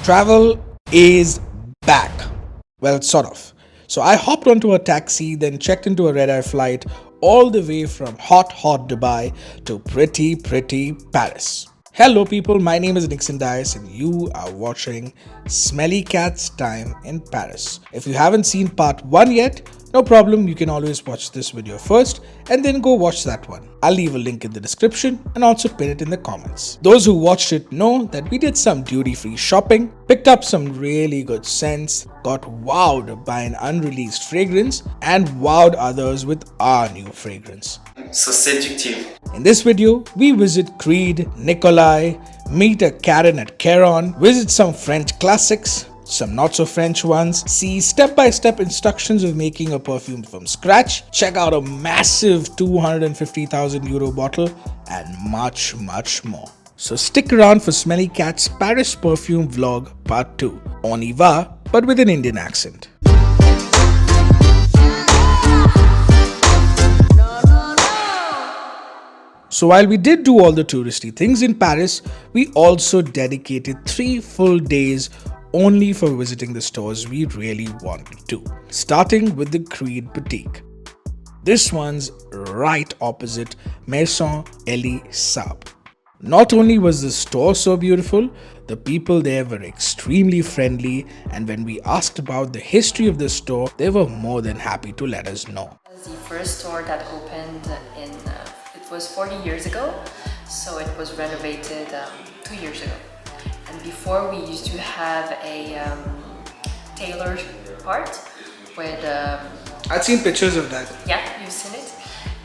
Travel is back. Well, sort of. So I hopped onto a taxi, then checked into a red-eye flight all the way from hot Dubai to pretty Paris. Hello people, my name is Nixon Dias and you are watching Smelly Cat's Time in Paris. If you haven't seen part 1 yet, no problem, you can always watch this video first and then go watch that one. I'll leave a link in the description and also pin it in the comments. Those who watched it know that we did some duty-free shopping, picked up some really good scents, got wowed by an unreleased fragrance and wowed others with our new fragrance. So seductive. In this video, we visit Creed, Nicolai, meet a Karen at Caron, visit some French classics, some not so French ones, see step-by-step instructions of making a perfume from scratch, check out a massive 250,000 euro bottle and much more. So stick around for Smelly Cat's Paris Perfume Vlog Part 2. On y va, but with an Indian accent. So while we did do all the touristy things in Paris, we also dedicated 3 full days only for visiting the stores we really wanted to. Starting with the Creed boutique. This one's right opposite Champs-Élysées. Not only was the store so beautiful, the people there were extremely friendly, and when we asked about the history of the store, they were more than happy to let us know. The first store that opened it was 40 years ago, so it was renovated 2 years ago. And before we used to have a tailor part with... I'd seen pictures of that. Yeah, you've seen it.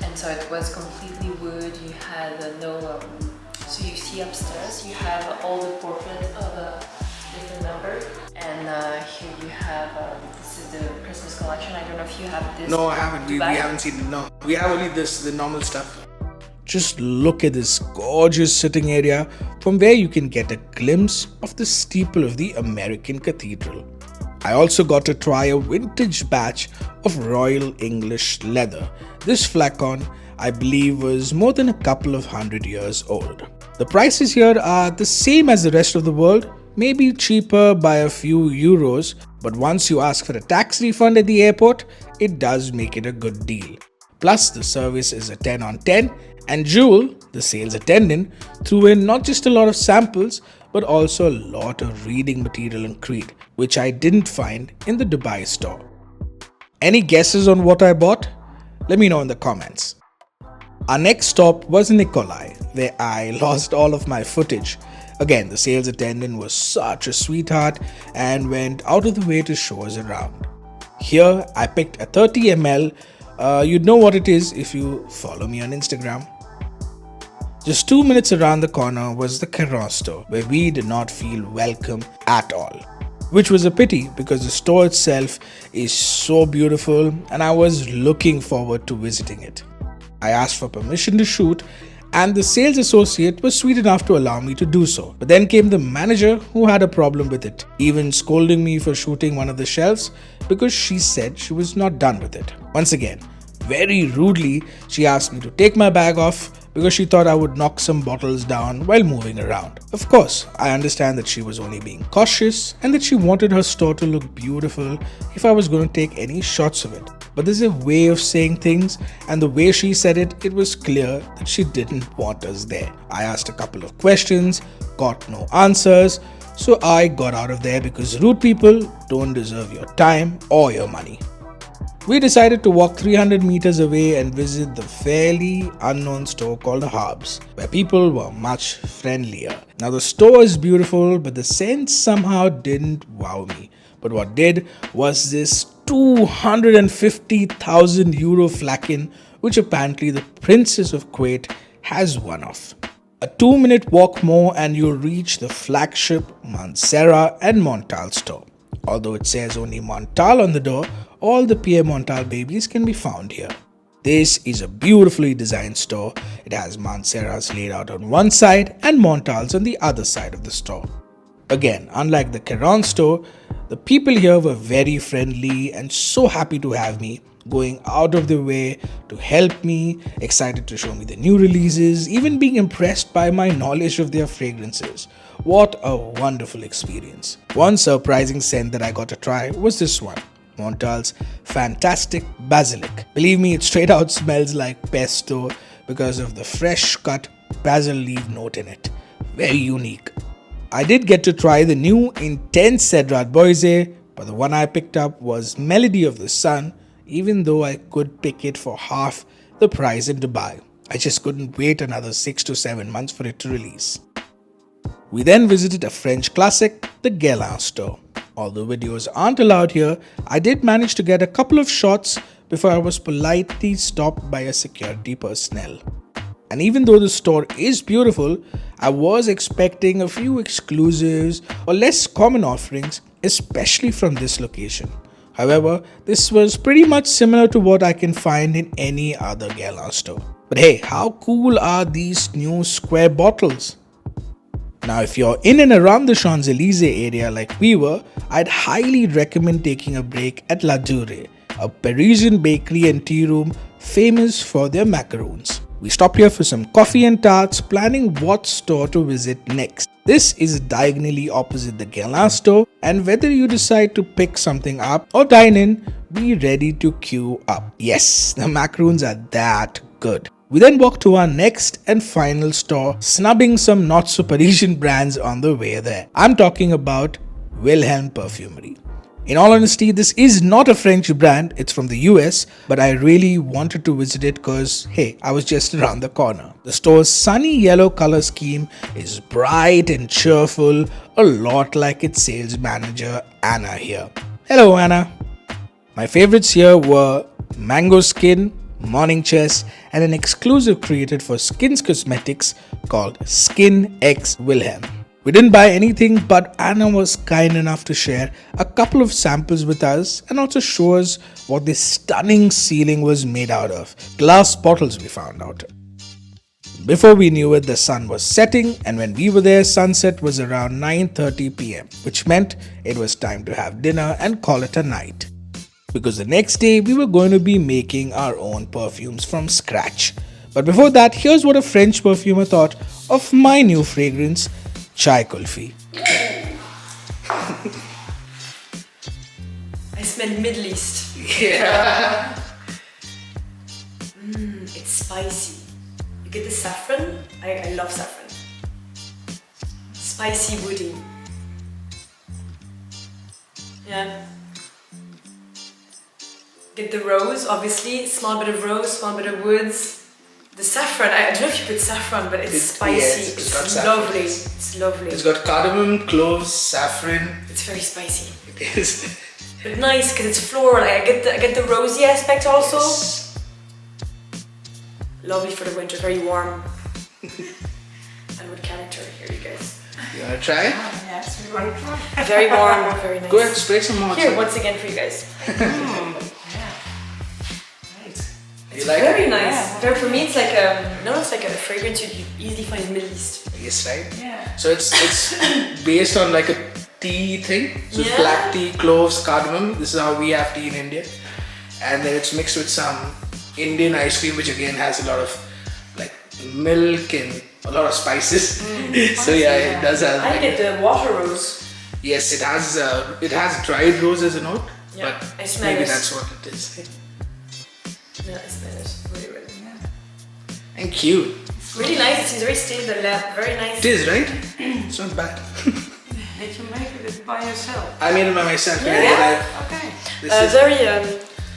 And so it was completely wood, you had no... so you see upstairs, you have all the portraits of different members. And here you have, this is the Christmas collection. I don't know if you have this. No, I haven't. We haven't seen it, no. We have only the normal stuff. Just look at this gorgeous sitting area from where you can get a glimpse of the steeple of the American Cathedral. I also got to try a vintage batch of Royal English leather. This flacon, I believe, was more than a couple of 100 years old. The prices here are the same as the rest of the world, maybe cheaper by a few euros, but once you ask for a tax refund at the airport, it does make it a good deal. Plus, the service is a 10 on 10, and Jewel, the sales attendant, threw in not just a lot of samples, but also a lot of reading material on Creed, which I didn't find in the Dubai store. Any guesses on what I bought? Let me know in the comments. Our next stop was Nicolai, where I lost all of my footage. Again, the sales attendant was such a sweetheart and went out of the way to show us around. Here, I picked a 30 ml. You'd know what it is if you follow me on Instagram. Just 2 minutes around the corner was the Caron store, where we did not feel welcome at all. Which was a pity because the store itself is so beautiful and I was looking forward to visiting it. I asked for permission to shoot and the sales associate was sweet enough to allow me to do so. But then came the manager who had a problem with it, even scolding me for shooting one of the shelves because she said she was not done with it. Once again, very rudely, she asked me to take my bag off because she thought I would knock some bottles down while moving around. Of course, I understand that she was only being cautious and that she wanted her store to look beautiful if I was going to take any shots of it. But there's a way of saying things, and the way she said it, it was clear that she didn't want us there. I asked a couple of questions, got no answers, so I got out of there because rude people don't deserve your time or your money. We decided to walk 300 meters away and visit the fairly unknown store called Harbs, where people were much friendlier. Now the store is beautiful, but the scent somehow didn't wow me. But what did was this 250,000 euro flacon, which apparently the Princess of Kuwait has one of. A 2-minute walk more and you'll reach the flagship Mancera and Montale store. Although it says only Montale on the door, all the Pierre Montale babies can be found here. This is a beautifully designed store. It has Manceras laid out on one side and Montales on the other side of the store. Again, unlike the Caron store, the people here were very friendly and so happy to have me, going out of their way to help me, excited to show me the new releases, even being impressed by my knowledge of their fragrances. What a wonderful experience. One surprising scent that I got to try was this one, Montale's Fantastic Basilic. Believe me, it straight out smells like pesto because of the fresh cut basil leaf note in it. Very unique. I did get to try the new Intense Cedrat Boise, but the one I picked up was Melody of the Sun, even though I could pick it for half the price in Dubai. I just couldn't wait another 6 to 7 months for it to release. We then visited a French classic, the Guerlain store. Although videos aren't allowed here, I did manage to get a couple of shots before I was politely stopped by a security personnel. And even though the store is beautiful, I was expecting a few exclusives or less common offerings, especially from this location. However, this was pretty much similar to what I can find in any other Guerlain store. But hey, how cool are these new square bottles? Now, if you're in and around the Champs-Élysées area like we were, I'd highly recommend taking a break at La Dure, a Parisian bakery and tea room famous for their macaroons. We stopped here for some coffee and tarts, planning what store to visit next. This is diagonally opposite the Guerlain store, and whether you decide to pick something up or dine in, be ready to queue up. Yes, the macaroons are that good. We then walked to our next and final store, snubbing some not so Parisian brands on the way there. I'm talking about Wilhelm Perfumery. In all honesty, this is not a French brand, it's from the US, but I really wanted to visit it because, hey, I was just around the corner. The store's sunny yellow color scheme is bright and cheerful, a lot like its sales manager Anna here. Hello Anna. My favorites here were Mango Skin, Morning Chest, and an exclusive created for Skins Cosmetics called Skin X Wilhelm. We didn't buy anything, but Anna was kind enough to share a couple of samples with us and also show us what this stunning ceiling was made out of. Glass bottles, we found out. Before we knew it, the sun was setting, and when we were there, sunset was around 9:30 p.m, which meant it was time to have dinner and call it a night. Because the next day, we were going to be making our own perfumes from scratch. But before that, here's what a French perfumer thought of my new fragrance, Chai Kulfi. I smell Middle East. Yeah. It's spicy. You get the saffron. I love saffron. Spicy, woody. Yeah. Get the rose, obviously. Small bit of rose, small bit of woods. The saffron, I don't know if you put saffron, but it's spicy. Yes, it's lovely. It's lovely. It's got cardamom, cloves, saffron. It's very spicy. It is. But nice because it's floral. I get the rosy aspect also. Yes. Lovely for the winter, very warm. And with character, here you guys. You wanna try it? Yes, we want to try. Very warm, very nice. Go ahead, spray some more. Here, once again for you guys. You like Very it? nice. Yeah. Very, for me, it's like it's like a fragrance you easily find in the Middle East. Yes, right? Yeah. So it's based on like a tea thing. So it's Yeah. black tea, cloves, cardamom. This is how we have tea in India. And then it's mixed with some Indian ice cream, which again has a lot of like milk and a lot of spices. So yeah, it does have. I like, get the water rose. yes, it has dried rose as a note, Yeah, but I smell maybe it. that's what it is. Yeah, I smell it. Really, really. And cute. Really nice. It seems very stable. Very nice. It is, right? It's not bad. Did you make it by yourself? I made it by myself. Yeah. Okay. This is, Very.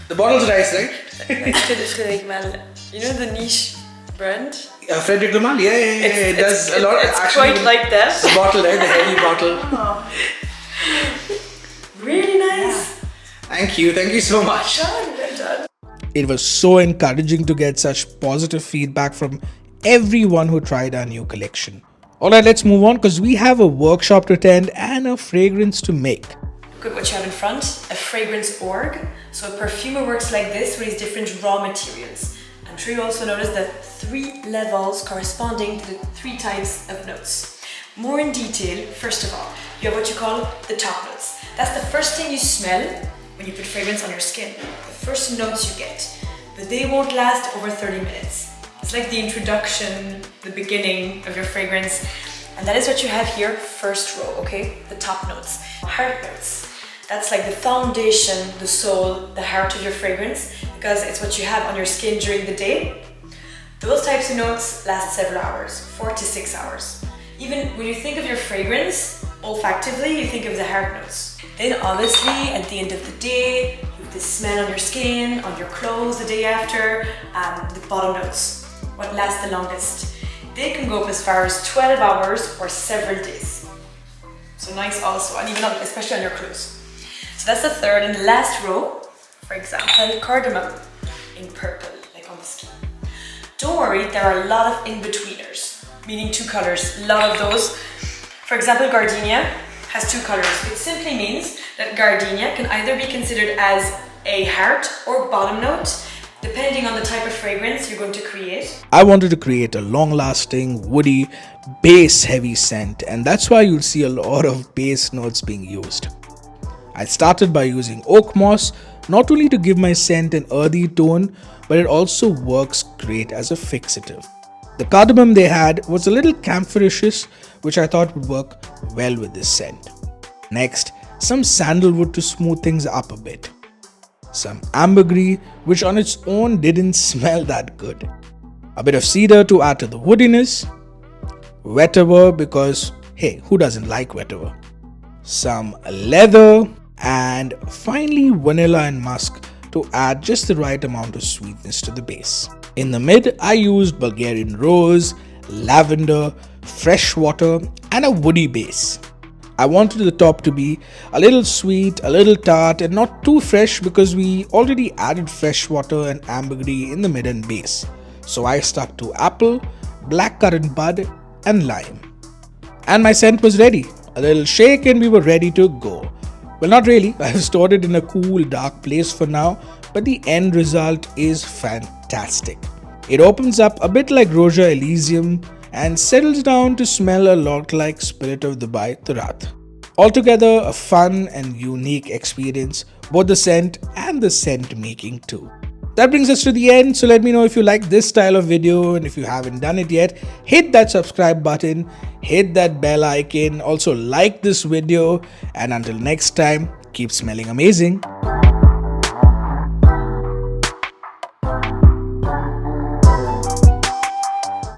the bottle's nice, right? Frédéric Mal. You know the niche brand? Frederic Lamal, yeah. It does a lot. It's Actually, quite like that. the bottle, right? The heavy bottle. Really nice. Thank you so much. Well done. It was so encouraging to get such positive feedback from everyone who tried our new collection. Alright, let's move on because we have a workshop to attend and a fragrance to make. Look at what you have in front, a fragrance org. So a perfumer works like this with these different raw materials. I'm sure you also noticed the 3 levels corresponding to the 3 types of notes. More in detail, first of all, you have what you call the top notes. That's the first thing you smell when you put fragrance on your skin. The first notes you get, but they won't last over 30 minutes. It's like the introduction, the beginning of your fragrance. And that is what you have here, first row, okay? The top notes, heart notes. That's like the foundation, the soul, the heart of your fragrance, because it's what you have on your skin during the day. Those types of notes last several hours, 4 to 6 hours. Even when you think of your fragrance, olfactively, you think of the heart notes. Then obviously, at the end of the day, you have the smell on your skin, on your clothes the day after, the bottom notes, what lasts the longest. They can go up as far as 12 hours or several days. So nice also, and even especially on your clothes. So that's the third and last row. For example, cardamom in purple, like on the skin. Don't worry, there are a lot of in-betweeners, meaning two colors, a lot of those. For example, gardenia has two colors. It simply means that gardenia can either be considered as a heart or bottom note, depending on the type of fragrance you're going to create. I wanted to create a long-lasting, woody, bass-heavy scent, and that's why you'll see a lot of bass notes being used. I started by using oak moss, not only to give my scent an earthy tone, but it also works great as a fixative. The cardamom they had was a little camphoraceous, which I thought would work well with this scent. Next, some sandalwood to smooth things up a bit. Some ambergris, which on its own didn't smell that good. A bit of cedar to add to the woodiness. Vetiver, because hey, who doesn't like vetiver? Some leather, and finally vanilla and musk to add just the right amount of sweetness to the base. In the mid, I used Bulgarian rose, lavender, fresh water, and a woody base. I wanted the top to be a little sweet, a little tart, and not too fresh because we already added fresh water and ambergris in the mid and base. So I stuck to apple, blackcurrant bud, and lime. And my scent was ready. A little shake and we were ready to go. Well, not really. I have stored it in a cool, dark place for now, but the end result is fantastic. It opens up a bit like Roja Elysium and settles down to smell a lot like Spirit of Dubai Turat. Altogether, a fun and unique experience, both the scent and the scent making too. That brings us to the end, so let me know if you like this style of video, and if you haven't done it yet, hit that subscribe button, hit that bell icon, also like this video, and until next time, keep smelling amazing.